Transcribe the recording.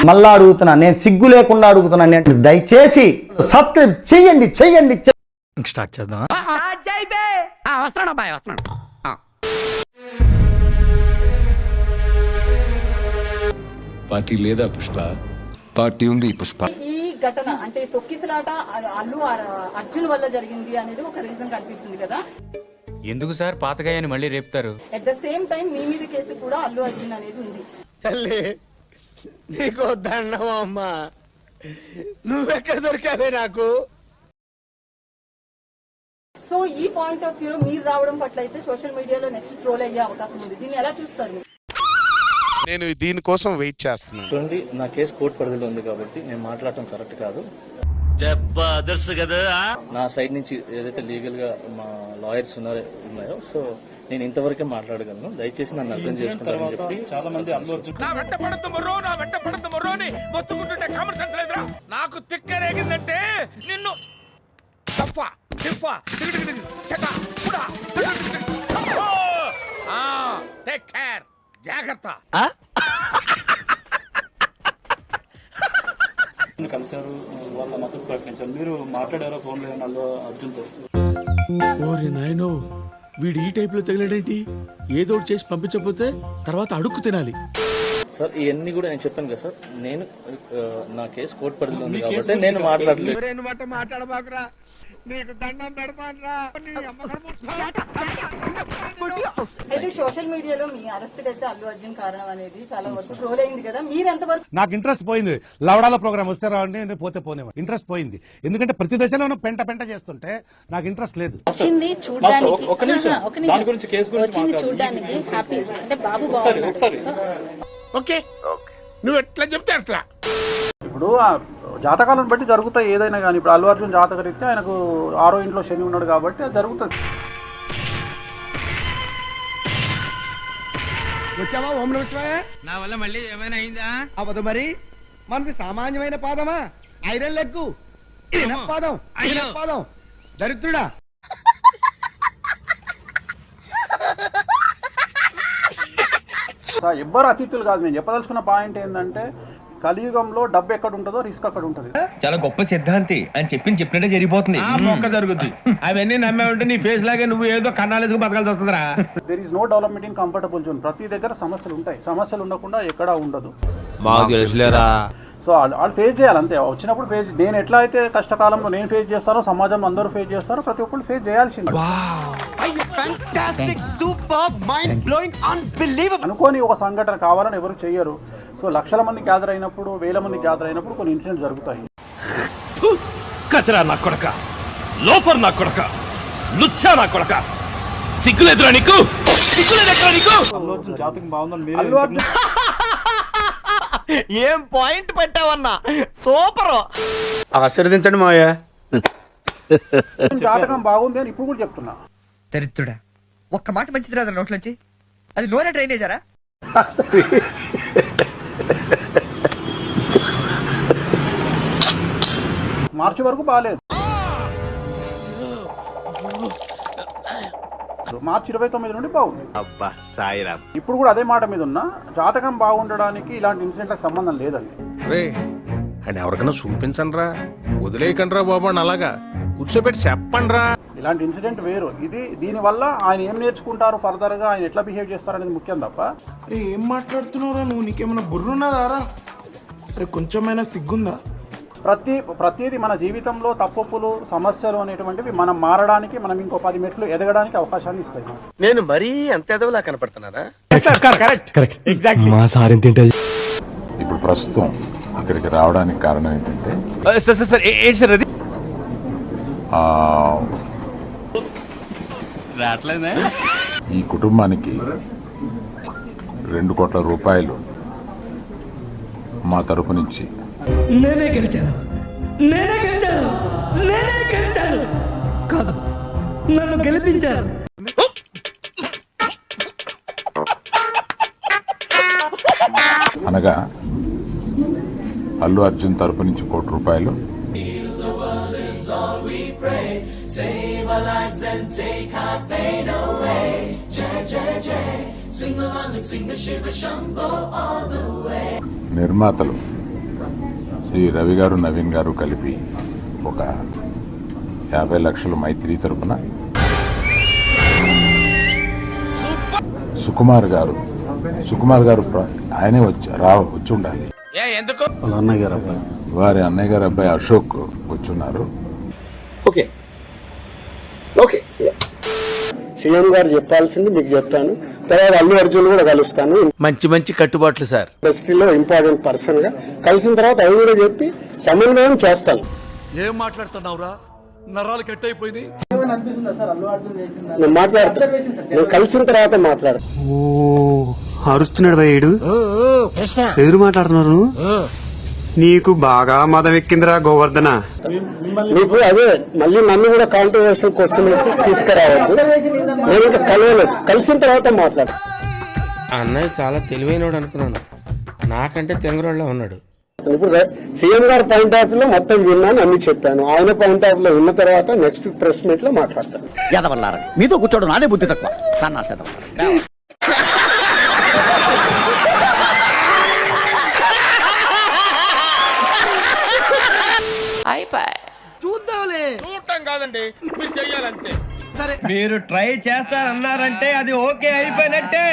మళ్ళా అడుగుతున్నా, నేను సిగ్గు లేకుండా అడుగుతున్నా, నేను దయచేసి సబ్స్క్రైబ్ చెయ్యండి చెయ్యండి. స్టార్ట్ చేద్దాం. పార్టీ లేదా పుష్ప? పార్టీ ఉంది పుష్ప. ఈ ఘటన అంటే తొక్కిసలాట అల్లు అర్జున్ వల్ల జరిగింది అనేది ఒక రీజన్ కనిపిస్తుంది కదా. ఎందుకు సార్ పాతగాయని మళ్ళీ రేపుతారు? అట్ ద సేమ్ టైం మీ మీద కేసు కూడా అల్లు అర్జున్ అనేది ఉంది. తల్లి నీకు దండం అమ్మా, నువ్వెక్కడ దొరికావే నాకు. సో ఈ పాయింట్ ఆఫ్ వ్యూలో మీరు రావడం పట్ల అయితే సోషల్ మీడియాలో నెక్స్ట్ ట్రోల్ అయ్యే అవకాశం ఉంది. దీన్ని ఎలా చూస్తారు? నేను దీనికోసం వెయిట్ చేస్తున్నాను. చూడండి, నా కేసు కోర్టు పరిధిలో ఉంది కాబట్టి నేను మాట్లాడటం కరెక్ట్ కాదు. నా సైడ్ నుంచి ఏదైతే లీగల్ గా మా లాయర్స్ ఉన్నాయో సో నేను ఇంతవరకే మాట్లాడగలను. దయచేసి నన్ను అర్థం చేసుకుంటారని చెప్పి చాలా మంది నాకు తిక్కరేగిందంటే నిన్ను జాగ్రత్త. కలిసారు, వాళ్ళ మద్దతు ప్రకటించారు. మీరు మాట్లాడారో ఫోన్ లో అల్లు అర్జున్తో? ఓరి నాయనో, వీడు ఈ టైప్ లో తగిలాడేంటి? ఏదో చేసి పంపించకపోతే తర్వాత అడుక్కు తినాలి. సార్ ఇవన్నీ కూడా నేను చెప్పాను కదా సార్, నేను నా కేసు కోర్టు పరిధిలో ఉంది కాబట్టి నేను మాట్లాడలేదు. మాట్లాడబాకురా, నీకు దండం పెడతానురా. అయితే సోషల్ మీడియాలో మీ అరెస్ట్ అయితే అల్లు అర్జున్ కారణం అనేది చాలా వరకు ట్రోల్ అయింది కదా. మీరు ఎంతవరకు? నాకు ఇంట్రెస్ట్ పోయింది. లవడాల ప్రోగ్రామ్ వస్తే రావండి, నేను పోతే పోనేవా. ఇంట్రెస్ట్ పోయింది, ఎందుకంటే ప్రతి దశలోనూ పెంట చేస్తుంటే నాకు ఇంట్రెస్ట్ లేదు. వచ్చింది చూడడానికి, దాని గురించి కేసు గురించి వచ్చింది చూడడానికి హ్యాపీ అంటే బాబు బాగుంది. ఓకే, నువ్వు ఎట్లా చెప్తే అట్లా. ఇప్పుడు జాతకాలను బట్టి జరుగుతాయి ఏదైనా కానీ. ఇప్పుడు అల్లు అర్జున్ జాతక రీత్యా ఆయనకు 6వ ఇంట్లో శని ఉన్నాడు కాబట్టి అది జరుగుతుంది. వచ్చావా ఓం నమః శివాయ? నా వల్ల మళ్ళీ ఏమైనా అయిందా? అవ్వదు మరి, మనది సామాన్యమైన పాదమా? ఐరన్ లెగ్గు పాదం దరిద్రుడా. ఎవ్వరు అతిథులు కాదు. నేను చెప్పదలుచుకున్న పాయింట్ ఏంటంటే, కలియుగంలో డబ్బు ఎక్కడ ఉంటుందో రిస్క్ అక్కడ ఉంటుంది. చాలా గొప్ప సిద్ధాంతి అని చెప్పినట్టే జరిగిపోతుంది. మొక్క జరుగుద్ది. అవన్నీ నమ్మే ఉంటే నీ ఫేస్ లాగే నువ్వు ఏదో కన్నాలేసుకు బతకాల్సి వస్తుందిరా. There is no development in comfortable zone. ప్రతి దగ్గర సమస్యలు ఉంటాయి, సమస్యలు ఉండకుండా ఎక్కడా ఉండదు. సో వాళ్ళు ఫేస్ చేయాలి అంతే. వచ్చినప్పుడు ఫేస్, నేను ఎట్లా అయితే కష్టకాలంలో నేను ఫేస్ చేస్తానో సమాజంలో అందరూ ఫేస్ చేస్తారో ప్రతి ఒక్కరు ఫేస్ చేయాల్సింది. అనుకోని ఒక సంఘటన కావాలని ఎవరు చెయ్యరు. సో లక్షల మంది గ్యాదర్ అయినప్పుడు, వేల మంది గ్యాదర్ అయినప్పుడు కొన్ని ఇన్సిడెంట్స్ జరుగుతాయి. కచరా నా కొడక, లోఫర్ నా కొడక, లుచ్చా నా కొడక, సిగ్గులేదురా నీకు? సిగ్గులేదురా నీకు? అల్లు అర్జున్ జాతకం బాగుందని అల్లు అర్జున్ ఏం పాయింట్ పెట్టావన్నా, సూపర్. ఆశీర్వదించండి మావయ్య. జాతకం బాగుంది అని ఇప్పుడు కూడా చెప్తున్నా. దరిద్రుడా, ఒక్క మాట మంచిది రాదు నోట్లోంచి. అది నూనె డ్రైనేజరా? మార్చి వరకు బాగాలేదు. మార్చి 29 నుండి బాగుంది. అబ్బా సాయిరామ్. ఇప్పుడు కూడా అదే మాట మీద ఉన్నా, జాతకం బాగుండడానికి ఇలాంటి ఇన్సిడెంట్లకు సంబంధం లేదండి. అని ఎవరికైనా చూపించండి రా, వదిలేయకండి రా బాబు అని అలాగా కూర్చోబెట్టి చెప్పండి రా. ఇలాంటి ఇన్సిడెంట్ వేరు. ఇది దీనివల్ల ఆయన ఏం నేర్చుకుంటారు, ఫర్దర్ గా ఆయన ఎట్లా బిహేవ్ చేస్తారు అనేది ముఖ్యం తప్ప. అరే ఏం మాట్లాడుతున్నావురా నువ్వు? నీకేమైనా బుర్రున్నదారా? అరే కొంచెమైనా సిగ్గుందా? ప్రతిదీ మన జీవితంలో తప్పులు, సమస్యలు అనేటువంటివి మనం మారడానికి, మనం ఇంకో 10 మెట్లు ఎదగడానికి అవకాశాన్ని ఇస్తాయి. నేను మరీ అంత ఎదవలా కనపడుతున్నారా? ఇప్పుడు ప్రస్తుతం ఇక్కడికి రావడానికి కారణం ఏంటంటే, ఈ కుటుంబానికి 2 కోట్ల రూపాయలు మా తరపు నుంచి. నేనే గెలిచాను కాదు, నన్ను గెలిపించారు. అనగా అల్లు అర్జున్ తరపు నుంచి 1 కోటి రూపాయలు, నిర్మాతలు శ్రీ రవి గారు నవీన్ గారు కలిపి ఒక 50 లక్షలు మైత్రి తరపున, సుకుమార్ గారు ఆయనే వచ్చి ఉండాలి. వారి అన్నయ్య గారు అబ్బాయి అశోక్ వచ్చున్నారు. సీఎం గారు చెప్పాల్సింది మీకు చెప్పాను. తర్వాత అల్లు అర్జున్ కూడా కలుస్తాను. మంచి మంచి కట్టుబాట్లు సార్. ఇండస్ట్రీలో ఇంపార్టెంట్ పర్సన్ గా కలిసిన తర్వాత అవి కూడా చెప్పి సమన్వయం చేస్తాను. ఏం మాట్లాడుతున్నావురా? నరాలు కట్ అయిపోయింది. నేను మాట్లాడతా, నేను కలిసిన తర్వాత మాట్లాడతా. అరుస్తున్నాడు భయ్యుడు. ఎదురు మాట్లాడుతున్నారు. నీకు బాగా మదం ఎక్కిందిరా గోవర్ధన. నీకు అదే మళ్ళీ నన్ను కూడా కాంట్రవర్షియల్ క్వశ్చన్ తీసుకురావద్దు. నేను ఇంకా కలవలేదు, కలిసిన తర్వాత మాట్లాడతా. అన్నయ్య చాలా తెలివైనడు అనుకున్నాను. నాకంటే తెంగరోళ్ళ ఉన్నాడు. ఇప్పుడు సీఎం గారి పాయింట్ ఆఫ్ లో మొత్తం విన్నాను, అన్ని చెప్పాను. ఆయన పాయింట్ ఆఫ్ లో విన్న తర్వాత నెక్స్ట్ ప్రెస్ మీట్ లో మాట్లాడతాను. ఎదవల్లారా మీతో కూర్చోవడం నాదే బుద్ధి తక్కువ సన్నాసేదం. చూడటం కాదండి, మీరు చెయ్యాలంతే. మీరు ట్రై చేస్తారన్నారంటే అది ఓకే అయిపోయినట్టే.